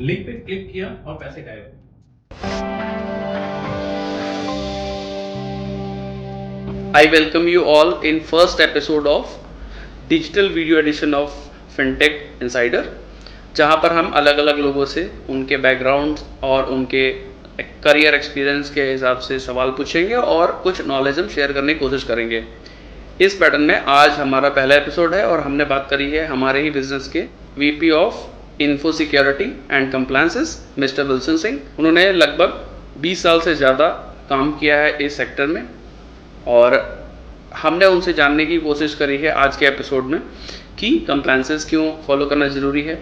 Link पे click किया और पैसे गायब। I welcome you all in first episode of digital video edition of FinTech Insider, जहाँ पर हम अलग अलग लोगों से उनके बैकग्राउंड और उनके करियर एक्सपीरियंस के हिसाब से सवाल पूछेंगे और कुछ नॉलेज हम शेयर करने की कोशिश करेंगे। इस पैटर्न में आज हमारा पहला एपिसोड है और हमने बात करी है हमारे ही बिजनेस के VP of info security and compliances mister Wilson Singh. उन्होंने लगभग 20 साल से ज़्यादा काम किया है इस सेक्टर में और हमने उनसे जानने की कोशिश करी है आज के एपिसोड में कि कंप्लायंसेस क्यों फॉलो करना ज़रूरी है,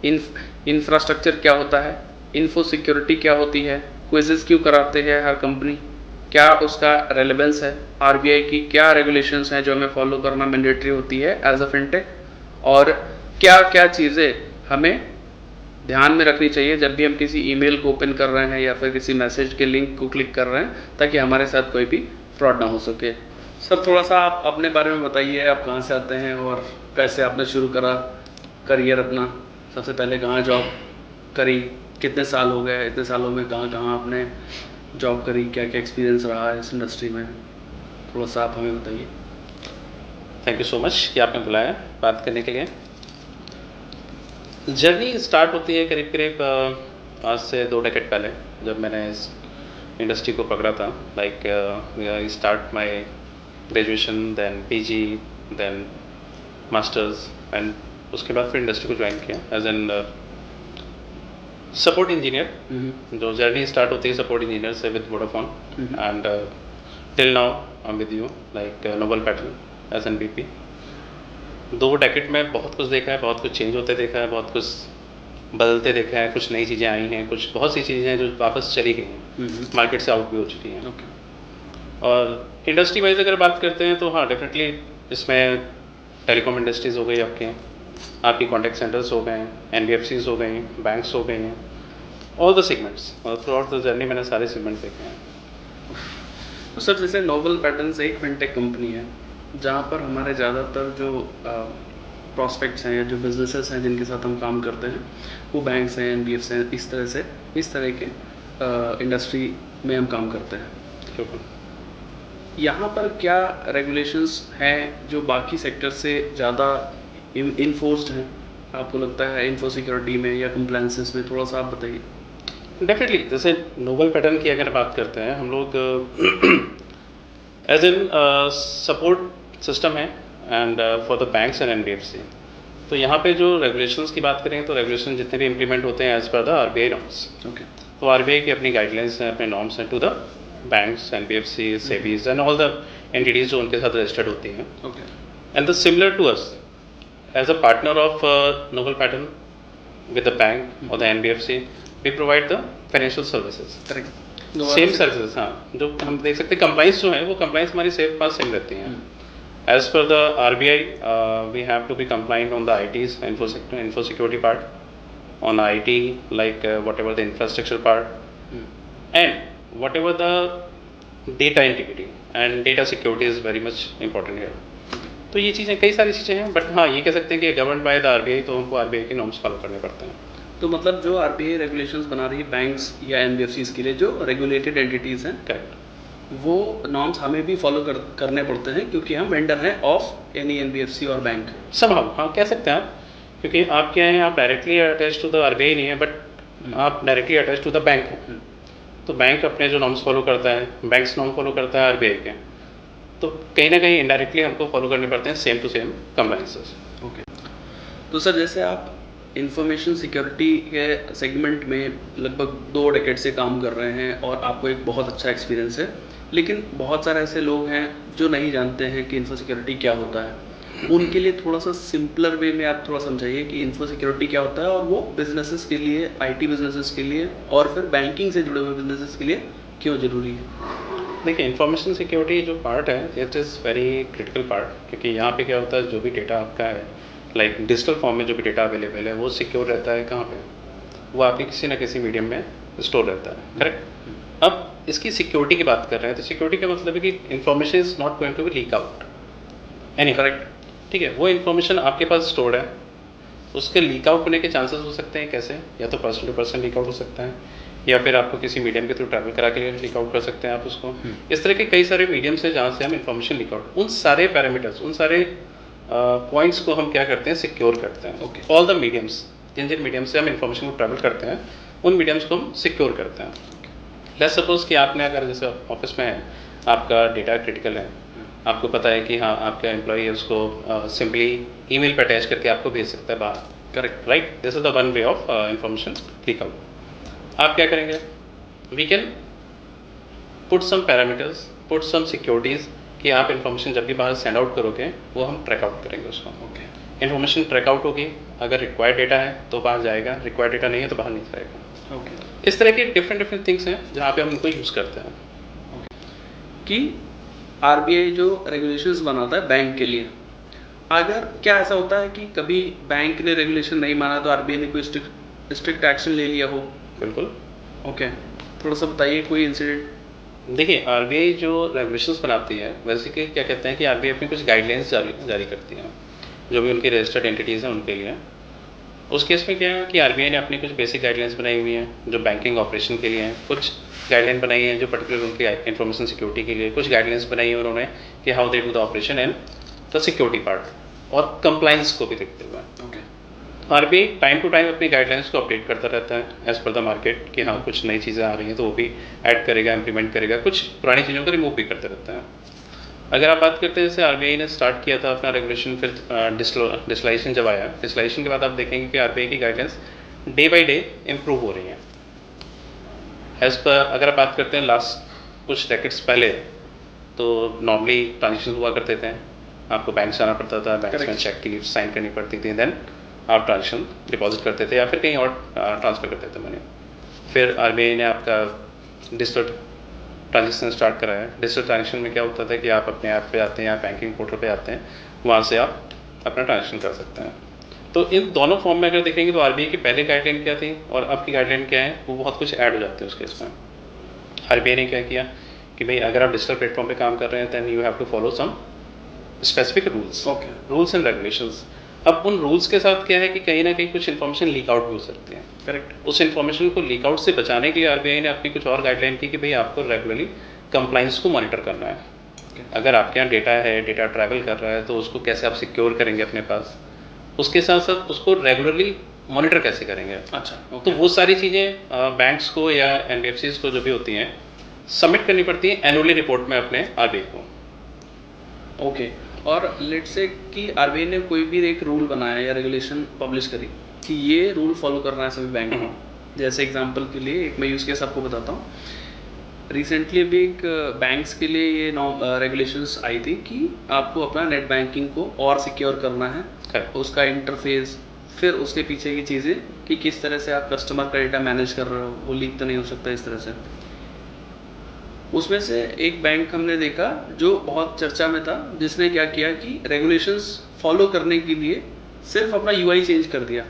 इंफ्रास्ट्रक्चर क्या होता है, इन्फो सिक्योरिटी क्या होती है, क्विजेस क्यों कराते हैं हर कंपनी, क्या उसका रेलेवेंस है, आरबीआई की क्या रेगुलेशंस हैं जो हमें फॉलो करना मैंडेटरी होती है एज अ फिनटेक, और क्या क्या चीज़ें हमें ध्यान में रखनी चाहिए जब भी हम किसी ईमेल को ओपन कर रहे हैं या फिर किसी मैसेज के लिंक को क्लिक कर रहे हैं ताकि हमारे साथ कोई भी फ्रॉड ना हो सके। सर थोड़ा सा आप अपने बारे में बताइए, आप कहाँ से आते हैं और कैसे आपने शुरू करा करियर अपना, सबसे पहले कहाँ जॉब करी, कितने साल हो गए, इतने सालों में कहाँ कहाँ आपने जॉब करी, क्या क्या एक्सपीरियंस रहा है इस इंडस्ट्री में, थोड़ा सा आप हमें बताइए। थैंक यू सो मच कि आपने बुलाया बात करने के लिए। जर्नी स्टार्ट होती है करीब करीब आज से 2 डेकेड पहले, जब मैंने इस इंडस्ट्री को पकड़ा था। Like I start my graduation, then PG, then masters, and उसके बाद फिर इंडस्ट्री को ज्वाइन किया एज एन सपोर्ट इंजीनियर। जो जर्नी स्टार्ट होती है सपोर्ट इंजीनियर से with Vodafone, and till now I am with you like noble pattern as an BP. 2 decade में बहुत कुछ देखा है, बहुत कुछ चेंज होते देखा है, बहुत कुछ बदलते देखा है, कुछ नई चीज़ें आई हैं, कुछ बहुत सी चीज़ें हैं जो वापस चली गई हैं, मार्केट से आउट भी हो चुकी हैं। और इंडस्ट्री वाइज अगर बात करते हैं तो हाँ, डेफिनेटली इसमें टेलीकॉम इंडस्ट्रीज़ हो गई आपकी कॉन्टैक्ट सेंटर्स हो गए, एनबीएफसीज हो गई, बैंक्स हो गई हैं, ऑल द सेगमेंट्स। और थ्रू आउट द जर्नी मैंने सारे सेगमेंट देखे हैं। तो सर जैसे नोबल पैटर्न्स एक फिनटेक कंपनी है जहाँ पर हमारे ज़्यादातर जो प्रॉस्पेक्ट्स हैं या जो बिजनेसेस हैं जिनके साथ हम काम करते हैं वो बैंक्स हैं, एनबीएफ्स हैं, इस तरह के इंडस्ट्री में हम काम करते हैं। यहाँ पर क्या रेगुलेशंस हैं जो बाकी सेक्टर से ज़्यादा इन्फोर्स्ड हैं आपको लगता है इन्फो सिक्योरिटी में या कंप्लायंसेस में, थोड़ा सा आप बताइए। डेफिनेटली जैसे नोबल पैटर्न की अगर बात करते हैं हम लोग एज एन सपोर्ट सिस्टम है and for the banks and NBFC. तो यहाँ पे जो रेगुलेशंस की बात करें तो रेगुलेशन जितने भी इम्प्लीमेंट होते हैं एज पर द आरबीआई नॉर्म्स। ओके। तो आरबीआई की अपनी गाइडलाइंस हैं, अपने नॉर्म्स हैं to the banks, NBFC, SEBIs and all the entities जो उनके साथ रजिस्टर्ड होती हैं। Okay. And the similar to us as a partner of noble pattern with the bank or the NBFC, we provide the financial services. Correct. Same services, हाँ, जो हम देख सकते हैं कंप्लाइंस जो है वो कंप्लाइंस हमारी सेफ पास सेम रहती हैं। एज पर the RBI we have to be compliant on the ITs, info security part, on IT, like whatever the infrastructure part, and whatever the data integrity and data security is very much important here. तो ये चीज़ें कई सारी चीज़ें हैं, but हाँ ये कह सकते हैं कि गवर्नड बाय द आरबीआई, तो हमको आरबीआई के नॉर्म्स फॉलो करने पड़ते हैं। तो मतलब जो आरबीआई रेगुलेशंस बना रही है बैंक्स या एनबीएफसीज के लिए जो रेगुलेटेड एंटिटीज़ हैं, करेक्ट, वो नॉर्म्स हमें भी फॉलो करने पड़ते हैं क्योंकि हम वेंडर हैं ऑफ एनी एनबीएफसी और बैंक। समहाउ हाँ कह सकते हैं आप, क्योंकि आप क्या हैं, आप directly attach to the RBI नहीं है, बट आप directly attach to the bank हो। तो बैंक अपने जो नॉर्म्स फॉलो करता है, बैंक्स नॉर्म फॉलो करता है आरबीआई के, तो कहीं ना कहीं इनडायरेक्टली हमको फॉलो करने पड़ते हैं same to same compliances. Okay. तो सर जैसे आप इंफॉर्मेशन सिक्योरिटी के सेगमेंट में लगभग 2 डेकेड से काम कर रहे हैं और आपको एक बहुत अच्छा एक्सपीरियंस है, लेकिन बहुत सारे ऐसे लोग हैं जो नहीं जानते हैं कि इन्फो सिक्योरिटी क्या होता है। उनके लिए थोड़ा सा सिंपलर वे में आप थोड़ा समझाइए कि इन्फो सिक्योरिटी क्या होता है और वो बिजनेसेस के लिए, आईटी बिजनेसेस के लिए और फिर बैंकिंग से जुड़े हुए बिजनेसेस के लिए क्यों ज़रूरी है। देखिए, इंफॉर्मेशन सिक्योरिटी जो पार्ट है it is very critical part, क्योंकि यहाँ पे क्या होता है, जो भी डेटा आपका है, लाइक डिजिटल फॉर्म में जो भी डेटा अवेलेबल है वो सिक्योर रहता है कहाँ पे, वो आपके किसी ना किसी मीडियम में स्टोर रहता है, करेक्ट। अब इसकी सिक्योरिटी की बात कर रहे हैं तो सिक्योरिटी का मतलब है कि information is not going to be leak out any, correct, ठीक है। वो इन्फॉर्मेशन आपके पास स्टोर्ड है, उसके लीक आउट होने के चांसेस हो सकते हैं कैसे, या तो person to person leak out हो सकता है, या फिर आपको किसी मीडियम के थ्रू ट्रैवल करा के लीक आउट कर सकते हैं आप उसको। इस तरह के कई सारे मीडियम्स हैं जहाँ से हम इन्फॉर्मेशन लीक आउट, उन सारे पैरामीटर्स, उन सारे पॉइंट्स को हम क्या करते हैं, सिक्योर करते हैं। ओके। ऑल द मीडियम्स, जिन जिन मीडियम से हम इन्फॉर्मेशन को ट्रैवल करते हैं उन मीडियम्स को हम सिक्योर करते हैं। लेट्स सपोज कि आपने अगर जैसे ऑफिस में है, आपका डेटा क्रिटिकल है, आपको पता है कि हाँ आपका एम्प्लॉई है, उसको सिंपली ईमेल पे अटैच करके आपको भेज सकता है बाहर, correct, right? This is the one way of information leak out. आप क्या करेंगे, we can put some parameters, put some securities कि आप इन्फॉर्मेशन जब भी बाहर सेंड आउट करोगे वो हम ट्रैक आउट करेंगे उसको। ओके। इन्फॉर्मेशन ट्रैक आउट होगी, अगर रिक्वायर्ड डेटा है तो बाहर जाएगा, रिक्वायर्ड डेटा नहीं है तो बाहर नहीं जाएगा। ओके। इस तरह के डिफरेंट थिंग्स हैं जहाँ पे हम इनको यूज़ करते हैं। कि आरबीआई जो रेगुलेशंस बनाता है बैंक के लिए, अगर क्या ऐसा होता है कि कभी बैंक ने रेगुलेशन नहीं माना तो आरबीआई ने कोई स्ट्रिक्ट एक्शन ले लिया हो? बिल्कुल। ओके, थोड़ा सा बताइए कोई इंसिडेंट। देखिए, आरबीआई जो रेगुलेशंस बनाती है, वैसे कि क्या कहते हैं कि आरबीआई अपनी कुछ गाइडलाइंस जारी करती है जो भी उनकी रजिस्टर्ड एंटिटीज़ हैं उनके लिए। उस केस में क्या है कि आरबीआई ने अपनी कुछ बेसिक गाइडलाइंस बनाई हुई हैं जो बैंकिंग ऑपरेशन के लिए हैं, कुछ गाइडलाइन बनाई है जो पर्टिकुलर उनकी इन्फॉर्मेशन सिक्योरिटी के लिए, कुछ गाइडलाइंस बनाई है उन्होंने कि how they do the operation and the security part, और कंप्लाइंस को भी देखते हुए। Okay. RBI time to time अपनी गाइडलाइंस को अपडेट करता रहता है एज पर द मार्केट कि हाँ कुछ नई चीज़ें आ रही हैं तो वो भी ऐड करेगा, इम्प्लीमेंट करेगा, कुछ पुरानी चीज़ों को रिमूव भी करते रहता है। अगर आप बात करते हैं जैसे आरबीआई ने स्टार्ट किया था अपना रेगुलेशन, फिर डिजिटलाइजेशन जब आया, डिजिटलाइजेशन के बाद आप देखेंगे कि आरबीआई की guidelines day by day improve हो रही हैं। एज पर अगर आप बात करते हैं लास्ट कुछ डेकेड्स पहले, तो नॉर्मली ट्रांजेक्शन हुआ करते थे, आपको बैंक जाना पड़ता था, बैंक में चेक की साइन करनी पड़ती थी, देन आप ट्रांजेक्शन डिपॉजिट करते थे या फिर कहीं और ट्रांसफ़र करते थे मनी। फिर आरबीआई ने आपका डिजिटल ट्रांजेक्शन स्टार्ट कराया। डिजिटल ट्रांजेक्शन में क्या होता था कि आप अपने ऐप पे आते हैं या बैंकिंग पोर्टल पे आते हैं, वहाँ से आप अपना ट्रांजेक्शन कर सकते हैं। तो इन दोनों फॉर्म में अगर देखेंगे तो आरबीआई की पहले गाइडलाइन क्या थी और अब की गाइडलाइन क्या है, वो बहुत कुछ ऐड हो जाते हैं उस केस में। आरबीआई ने क्या किया कि भाई अगर आप डिजिटल प्लेटफॉर्म पे काम कर रहे हैं than you have to follow some specific rules, okay. Rules and regulations. अब उन रूल्स के साथ क्या है कि कहीं ना कहीं कुछ इन्फॉर्मेशन लीक आउट भी हो सकती है, करेक्ट। उस इन्फॉर्मेशन को लीक आउट से बचाने के लिए आरबीआई ने अपनी कुछ और गाइडलाइन की कि भाई आपको रेगुलरली कंप्लाइंस को मॉनिटर करना है। अगर आपके यहाँ डेटा है, डेटा ट्रैवल कर रहा है, तो उसको कैसे आप सिक्योर करेंगे अपने पास, उसके साथ साथ उसको रेगुलरली मॉनिटर कैसे करेंगे। अच्छा, तो वो सारी चीज़ें बैंक्स को या एनबीएफसीज को जो भी होती हैं सबमिट करनी पड़ती है एनुअली रिपोर्ट में अपने आरबीआई को। ओके। और लेट्स से कि आरबीआई ने कोई भी एक रूल बनाया या रेगुलेशन पब्लिश करी कि ये रूल फॉलो करना है सभी बैंक को। जैसे एग्जांपल के लिए एक मैं यूज़ केस आपको बताता हूँ। रिसेंटली अभी एक बैंक्स के लिए ये रेगुलेशंस आई थी कि आपको अपना नेट बैंकिंग को और सिक्योर करना है, Correct. उसका इंटरफेस, फिर उसके पीछे की चीज़ें कि किस तरह से आप कस्टमर का डेटा मैनेज कर रहे हो, वो लीक तो नहीं हो सकता इस तरह से। उसमें से एक बैंक हमने देखा जो बहुत चर्चा में था, जिसने क्या किया कि रेगुलेशंस फॉलो करने के लिए सिर्फ अपना यूआई चेंज कर दिया।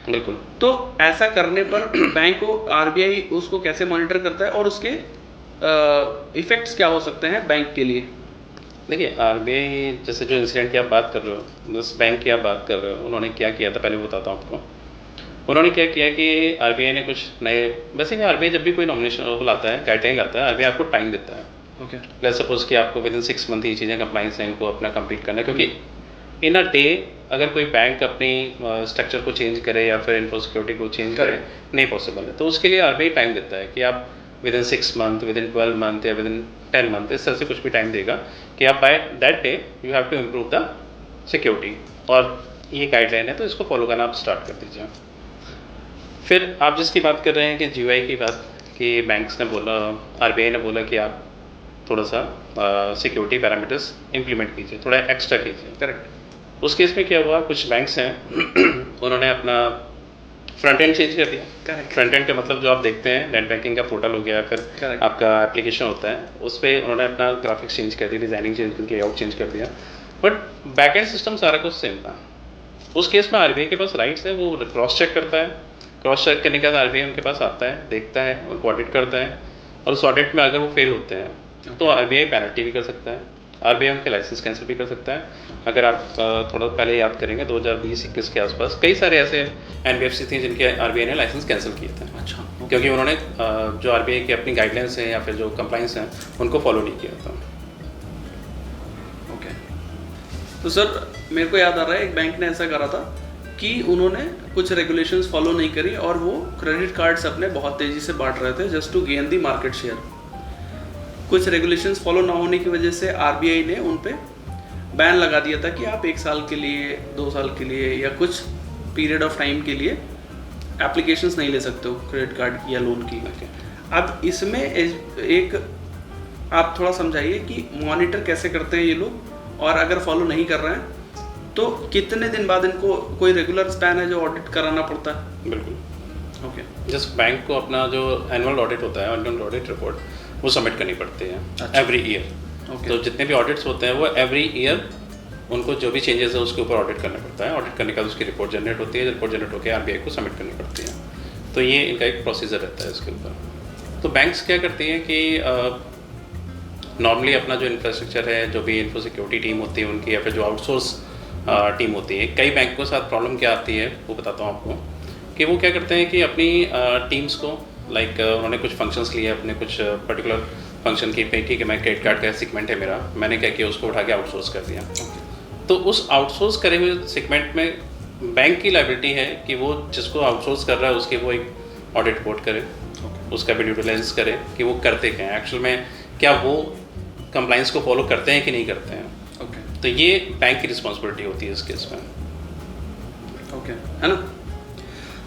बिल्कुल। तो ऐसा करने पर बैंक को आरबीआई उसको कैसे मॉनिटर करता है और उसके इफेक्ट्स क्या हो सकते हैं बैंक के लिए? देखिए, आरबीआई जैसे जो इंसिडेंट की आप बात कर रहे हो, जिस बैंक की आप बात कर रहे हो, उन्होंने क्या किया था पहले बताता हूँ आपको। उन्होंने क्या किया कि आरबीआई ने कुछ नए, वैसे आरबीआई जब भी कोई नॉमिनेशन लाता है, गाइडलाइन लाता है, आरबीआई आपको टाइम देता है। ओके। लेट्स सपोज कि आपको विद इन 6 मंथ ये चीज़ें कंप्लाइंस हैं, इनको अपना कंप्लीट करना है, क्योंकि इन अ डे अगर कोई बैंक अपनी स्ट्रक्चर को चेंज करे या फिर इन्फो सिक्योरिटी को चेंज करे नहीं पॉसिबल है। तो उसके लिए आरबीआई टाइम देता है कि आप within 6 month, within 12 month या विद इन 10 मंथ, इस तरह से कुछ भी टाइम देगा कि आप by that day you have to improve the security, और ये गाइडलाइन है तो इसको फॉलो करना आप स्टार्ट कर दीजिए। फिर आप जिसकी बात कर रहे हैं कि जीयूआई की बात, कि बैंक्स ने बोला, आरबीआई ने बोला कि आप थोड़ा सा सिक्योरिटी पैरामीटर्स इंप्लीमेंट कीजिए, थोड़ा एक्स्ट्रा कीजिए। करेक्ट। उस केस में क्या हुआ, कुछ बैंक्स हैं उन्होंने अपना फ्रंट एंड चेंज कर दिया। करेक्ट। फ्रंट एंड का मतलब जो आप देखते हैं नेट बैंकिंग का पोर्टल हो गया, फिर Correct. आपका एप्लीकेशन होता है, उस पर उन्होंने अपना ग्राफिक्स चेंज कर दिया, डिज़ाइनिंग चेंज कर दिया, लेआउट चेंज कर दिया, बट बैक एंड सिस्टम सारा कुछ सेम था। उस केस में आरबीआई के पास राइट्स है, वो क्रॉस चेक करता है, क्रॉस चेक करने के बाद आरबीआई उनके पास आता है, देखता है, उनको ऑडिट करता है, और उस ऑडिट में अगर वो फेल होते हैं तो आरबीआई पेनल्टी भी कर सकता है, आरबीआई उनके लाइसेंस कैंसिल भी कर सकता है। अगर आप थोड़ा पहले याद करेंगे 2020-21 के आसपास कई सारे ऐसे एनबीएफसी थी जिनके आरबीआई ने लाइसेंस कैंसिल किए थे। अच्छा, क्योंकि उन्होंने जो आरबीआई की अपनी गाइडलाइंस हैं या फिर जो कंप्लाइंस हैं उनको फॉलो नहीं किया था। ओके। तो सर मेरे को याद आ रहा है एक बैंक ने ऐसा करा था कि उन्होंने कुछ रेगुलेशंस फॉलो नहीं करी और वो क्रेडिट कार्ड्स अपने बहुत तेज़ी से बांट रहे थे just to gain the market share. कुछ रेगुलेशंस फॉलो ना होने की वजह से आरबीआई ने उन पे बैन लगा दिया था कि आप 1 साल के लिए, 2 साल के लिए या कुछ पीरियड ऑफ टाइम के लिए एप्लीकेशंस नहीं ले सकते हो क्रेडिट कार्ड या लोन की। अब इसमें एक आप थोड़ा समझाइए कि मॉनिटर कैसे करते हैं ये लोग, और अगर फॉलो नहीं कर रहे हैं तो कितने दिन बाद इनको कोई रेगुलर स्पैन है जो ऑडिट कराना पड़ता है? बिल्कुल। ओके। जस्ट बैंक को अपना जो एनुअल ऑडिट होता है, एनुअल ऑडिट रिपोर्ट, वो सबमिट करनी पड़ती है अच्छा। Every year. ओके। तो जितने भी ऑडिट्स होते हैं वो एवरी ईयर उनको जो भी चेंजेस है उसके ऊपर ऑडिट करना पड़ता है। ऑडिट करने के बाद उसकी रिपोर्ट जनरेट होती है, रिपोर्ट जनरेट होकर आरबीआई को सबमिट करनी पड़ती है। तो ये इनका एक प्रोसीजर रहता है इसके ऊपर। तो बैंक्स क्या करती हैं कि नॉर्मली अपना जो इंफ्रास्ट्रक्चर है, जो भी इन्फो सिक्योरिटी टीम होती है उनकी, या फिर जो आउटसोर्स टीम होती है, कई बैंकों के साथ प्रॉब्लम क्या आती है वो बताता हूँ आपको। कि वो क्या करते हैं कि अपनी टीम्स को लाइक उन्होंने कुछ फंक्शंस लिए अपने कुछ पर्टिकुलर फंक्शन की, ठीक है मैं क्रेडिट कार्ड का सेगमेंट है मेरा, मैंने क्या किया उसको उठा के आउटसोर्स कर दिया। तो उस आउटसोर्स करे हुए सेगमेंट में बैंक की लायबिलिटी है कि वो जिसको आउटसोर्स कर रहा है उसकी वो एक ऑडिट रिपोर्ट करे, उसका भी ड्यू डिलिजेंस करे कि वो करते क्या हैं एक्चुअल में, क्या वो कंप्लाइंस को फॉलो करते हैं कि नहीं करते हैं। तो ये बैंक की रिस्पॉन्सिबिलिटी होती है इस केस में। ओके, है ना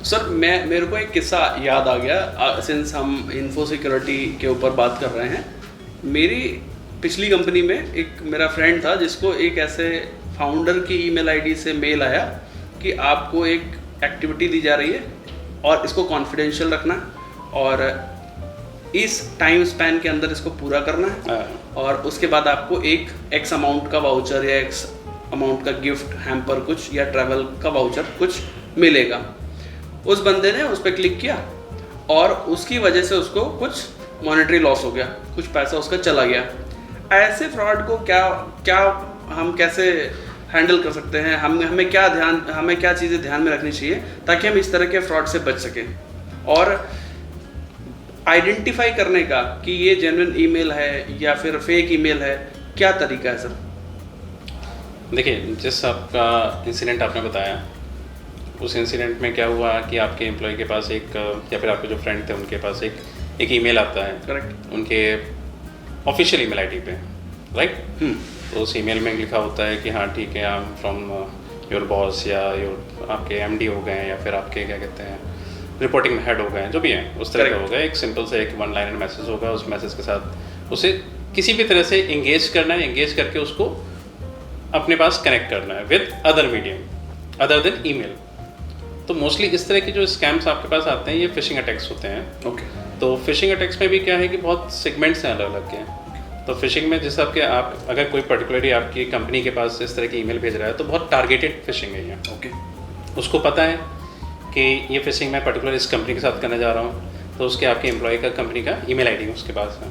सर। मेरे को एक किस्सा याद आ गया सिंस हम इन्फो सिक्योरिटी के ऊपर बात कर रहे हैं। मेरी पिछली कंपनी में एक मेरा फ्रेंड था जिसको एक ऐसे फाउंडर की ईमेल आईडी से मेल आया कि आपको एक एक्टिविटी दी जा रही है और इसको कॉन्फिडेंशियल रखना और इस टाइम स्पैन के अंदर इसको पूरा करना है और उसके बाद आपको एक एक्स अमाउंट का वाउचर या एक्स अमाउंट का गिफ्ट हैम्पर कुछ या ट्रैवल का वाउचर कुछ मिलेगा। उस बंदे ने उस पर क्लिक किया और उसकी वजह से उसको कुछ मॉनेटरी लॉस हो गया, कुछ पैसा उसका चला गया। ऐसे फ्रॉड को क्या हम कैसे हैंडल कर सकते हैं? हमें क्या चीज़ें ध्यान में रखनी चाहिए ताकि हम इस तरह के फ्रॉड से बच सकें, और आइडेंटिफाई करने का कि ये जेन्युइन ईमेल है या फिर फेक ईमेल है, क्या तरीका है सर? देखिए, जिस आपका इंसिडेंट आपने बताया उस इंसिडेंट में क्या हुआ कि आपके एम्प्लॉय के पास एक या फिर आपके जो फ्रेंड थे उनके पास एक ईमेल आता है, करेक्ट, उनके ऑफिशियल ईमेल आईडी पे, राइट। तो उस ईमेल में लिखा होता है कि हाँ ठीक है, I am from your boss या योर आपके एमडी हो गए हैं या फिर आपके क्या कहते हैं रिपोर्टिंग हेड हो गए हैं, जो भी हैं उस तरह का होगा। एक सिंपल से एक 1 लाइनर मैसेज होगा, उस मैसेज के साथ उसे किसी भी तरह से इंगेज करना है, इंगेज करके उसको अपने पास कनेक्ट करना है with other medium other than email. तो मोस्टली इस तरह के जो स्कैम्स आपके पास आते हैं ये फिशिंग अटैक्स होते हैं। ओके। तो फिशिंग अटैक्स में भी क्या है कि बहुत सेगमेंट्स हैं अलग अलग के। तो फिशिंग में जैसे आपके आप अगर कोई पर्टिकुलरली आपकी कंपनी के पास इस तरह की ईमेल भेज रहा है तो बहुत टारगेटेड फिशिंग है ये। ओके। उसको पता है कि ये फिशिंग मैं पर्टिकुलर इस कंपनी के साथ करने जा रहा हूँ, तो उसके आपके एम्प्लॉय का कंपनी का ईमेल आईडी उसके पास है,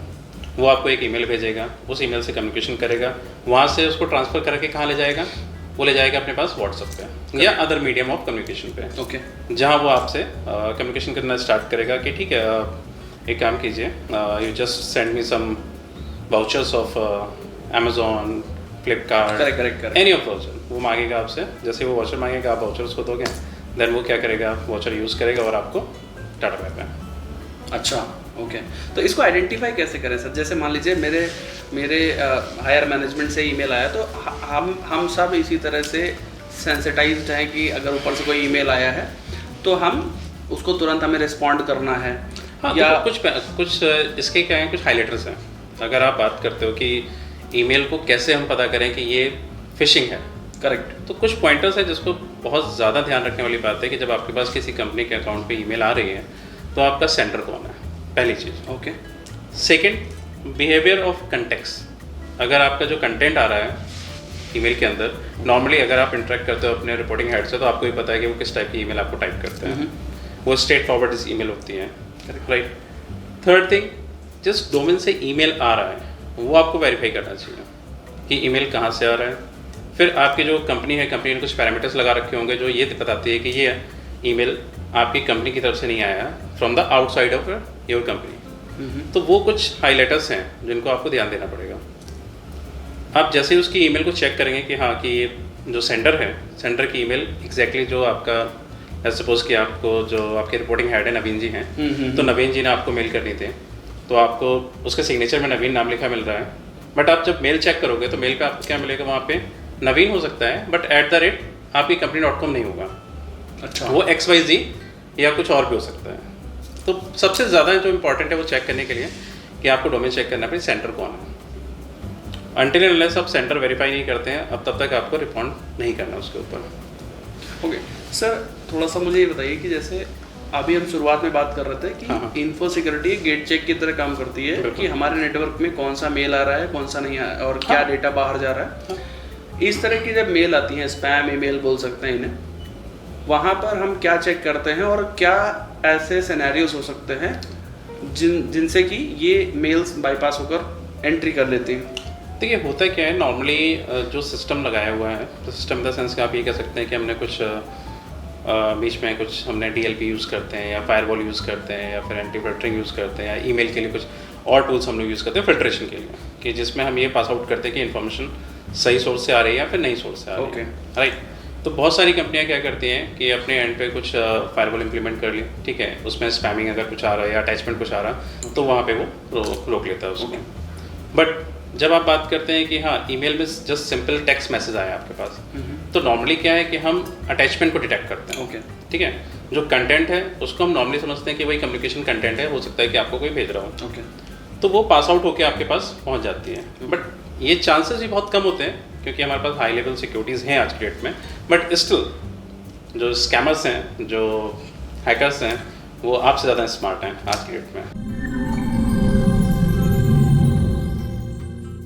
वो आपको एक ईमेल भेजेगा, उस ईमेल से कम्युनिकेशन करेगा, वहाँ से उसको ट्रांसफ़र करके कहाँ ले जाएगा, वो ले जाएगा अपने पास व्हाट्सएप पे या अदर मीडियम ऑफ कम्युनिकेशन पे। ओके। जहाँ वो आपसे कम्युनिकेशन करना स्टार्ट करेगा कि ठीक है एक काम कीजिए, you just send me some vouchers of Amazon, Flipkart, correct, any of voucher. वो मांगेगा आपसे, जैसे वो वाउचर मांगेगा आप वाउचर उसको दोगे, देन वो क्या करेगा, वाउचर यूज़ करेगा और आपको टाटा बाय बाय। अच्छा, ओके। तो इसको आइडेंटिफाई कैसे करें सर? जैसे मान लीजिए मेरे हायर मैनेजमेंट से ईमेल आया, तो हम सब इसी तरह से सेंसिटाइज्ड हैं कि अगर ऊपर से कोई ईमेल आया है तो हम उसको तुरंत हमें रिस्पॉन्ड करना है। हाँ, या तो कुछ इसके क्या हैं, कुछ हाइलाइटर्स हैं। अगर आप बात करते हो कि ईमेल को कैसे हम पता करें कि ये फिशिंग है, करेक्ट, तो कुछ पॉइंटर्स है जिसको बहुत ज़्यादा ध्यान रखने वाली बात है कि जब आपके पास किसी कंपनी के अकाउंट पे ईमेल आ रही है तो आपका सेंडर कौन है, पहली चीज़। Okay. Second, behaviour of context. अगर आपका जो कंटेंट आ रहा है ईमेल के अंदर, नॉर्मली अगर आप इंटरेक्ट करते हो अपने रिपोर्टिंग हेड से तो आपको ही पता है कि वो किस टाइप की ईमेल आपको टाइप करते हैं, वो स्ट्रेट फॉरवर्ड ईमेल होती है, राइट। थर्ड थिंग, जिस डोमेन से ईमेल आ रहा है वो आपको वेरीफाई करना चाहिए। कि ईमेल कहाँ से आ रहा है। फिर आपकी जो कंपनी है, कंपनी ने कुछ पैरामीटर्स लगा रखे होंगे जो ये बताती है कि ये ईमेल आपकी कंपनी की तरफ से नहीं आया, from the outside of your company. तो वो कुछ हाईलाइटर्स हैं जिनको आपको ध्यान देना पड़ेगा। आप जैसे ही उसकी ईमेल को चेक करेंगे कि हाँ कि ये जो सेंडर है, सेंडर की ईमेल एग्जैक्टली जो आपका सपोज कि आपको जो आपके रिपोर्टिंग हेड है नवीन जी हैं, तो नवीन जी ने आपको मेल करनी थी, तो आपको उसके सिग्नेचर में नवीन नाम लिखा मिल रहा है, बट आप जब मेल चेक करोगे तो मेल पे आपको क्या मिलेगा, वहाँ पे नवीन हो सकता है बट @ आपकी company.com नहीं होगा। अच्छा, वो XYZ या कुछ और भी हो सकता है। तो सबसे ज़्यादा जो इम्पोर्टेंट है वो चेक करने के लिए कि आपको डोमेन चेक करना पड़े सेंटर कौन है। अनटिल एंड अनलेस आप सेंटर वेरीफाई नहीं करते हैं अब तब तक आपको रिस्पॉन्ड नहीं करना उसके ऊपर। ओके सर, थोड़ा सा मुझे ये बताइए कि जैसे अभी हम शुरुआत में बात कर रहे थे कि हाँ। इन्फो सिक्योरिटी गेट चेक की तरह काम करती है कि हमारे नेटवर्क में कौन सा मेल आ रहा है, कौन सा नहीं आ और क्या डेटा बाहर जा रहा है। इस तरह की जब मेल आती हैं, स्पैम ईमेल बोल सकते हैं इन्हें, वहाँ पर हम क्या चेक करते हैं और क्या ऐसे सिनेरियोज हो सकते हैं जिनसे कि ये मेल्स बाईपास होकर एंट्री कर लेती हैं? देखिए होता क्या है, नॉर्मली जो सिस्टम लगाया हुआ है, तो सिस्टम इन द सेंस कि आप ये कह सकते हैं कि हमने कुछ बीच में कुछ हमने DLP यूज़ करते हैं या फायरवॉल यूज़ करते हैं या फिर एंटी फिल्टरिंग यूज़ करते हैं या ईमेल के लिए कुछ और टूल्स हम लोग यूज़ करते हैं फिल्ट्रेशन के लिए, कि जिसमें हम ये पास आउट करते हैं कि इन्फॉर्मेशन सही सोर्स से आ रही है या फिर नई सोर्स से आ रही है। राइट। तो बहुत सारी कंपनियां क्या करती हैं कि अपने एंड पे कुछ फायरवॉल इंप्लीमेंट कर ली, ठीक है, उसमें स्पैमिंग अगर कुछ आ रहा है या अटैचमेंट कुछ आ रहा तो वहाँ पे वो रोक लेता है उसको। बट जब आप बात करते हैं कि हाँ ईमेल में जस्ट सिंपल टेक्स्ट मैसेज आया आपके पास, तो नॉर्मली क्या है कि हम अटैचमेंट को डिटेक्ट करते हैं। ठीक है, जो कंटेंट है उसको हम नॉर्मली समझते हैं कि वही कम्युनिकेशन कंटेंट है, हो सकता है कि आपको कोई भेज रहा हो, तो वो पास आउट होकर आपके पास पहुँच जाती है। बट ये चांसेस भी बहुत कम होते हैं क्योंकि हमारे पास हाई लेवल सिक्योरिटीज़ हैं आज के डेट में, बट स्टिल जो स्कैमर्स हैं, जो हैकर्स हैं, वो आपसे ज़्यादा स्मार्ट हैं आज की डेट में।